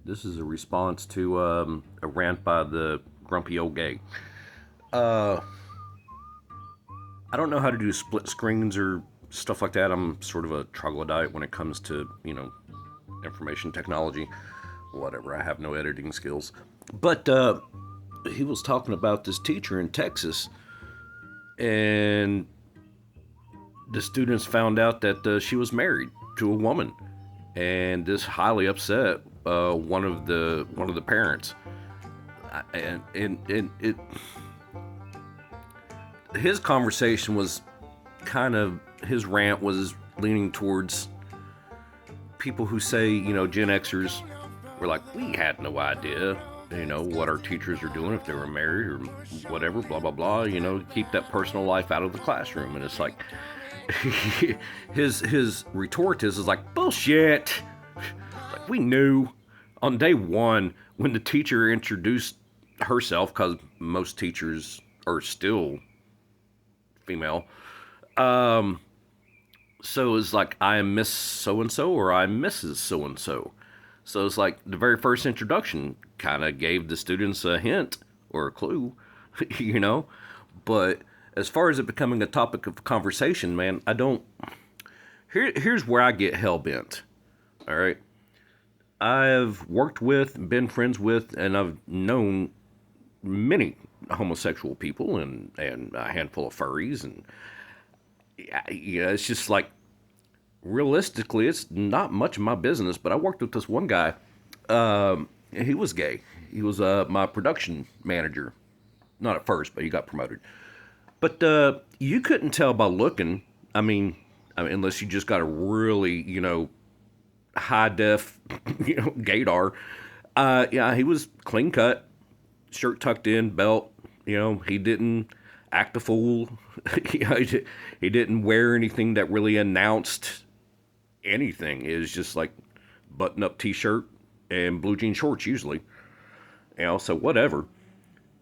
This is a response to a rant by the grumpy old gay. Uh, I don't know how to do split screens or stuff like that. I'm sort of a troglodyte when it comes to, information technology. Whatever, I have no editing skills. But he was talking about this teacher in Texas, and the students found out that she was married to a woman, and this highly upset one of the parents. And it his conversation was kind of his rant was leaning towards people who say, Gen Xers were like, we had no idea, what our teachers are doing if they were married or whatever, blah, blah, blah, keep that personal life out of the classroom. And it's like, his retort is like, bullshit. Like, we knew on day one when the teacher introduced herself, because most teachers are still female. So it's like, I am Miss So and so or I'm Mrs. So and so. So it's like the very first introduction kind of gave the students a hint or a clue, you know. But as far as it becoming a topic of conversation, man, I don't. Here's where I get hell bent. All right, I've worked with, been friends with, and I've known many homosexual people and a handful of furries, and yeah, it's just like realistically, it's not much of my business. But I worked with this one guy. He was gay. He was my production manager. Not at first, but he got promoted. But you couldn't tell by looking. Unless you just got a really, high def, gaydar. Yeah, he was clean cut, shirt tucked in, belt. He didn't act a fool. He didn't wear anything that really announced anything. It was just like button up t shirt and blue jean shorts usually. So whatever.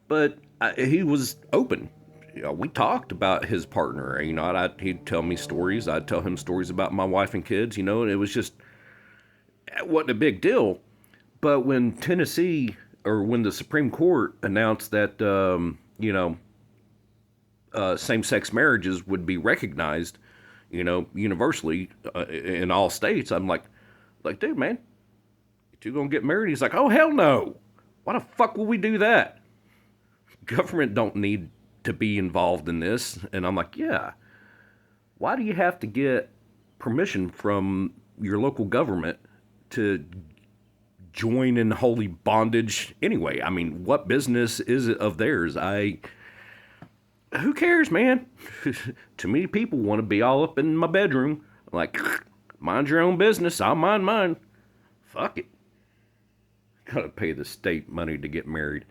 But he was open. We talked about his partner. He'd tell me stories. I'd tell him stories about my wife and kids. And it was just it wasn't a big deal. But when Tennessee or when the Supreme Court announced that same-sex marriages would be recognized, universally in all states, I'm like, dude, man, you two gonna get married? He's like, oh hell no! Why the fuck will we do that? Government don't need to be involved in this. And I'm like, yeah. Why do you have to get permission from your local government to join in holy bondage anyway? I mean, what business is it of theirs? Who cares, man? Too many people want to be all up in my bedroom. Like, mind your own business. I'll mind mine. Fuck it. Gotta pay the state money to get married.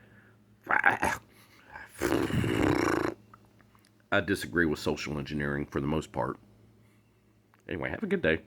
I disagree with social engineering for the most part. Anyway, have a good day.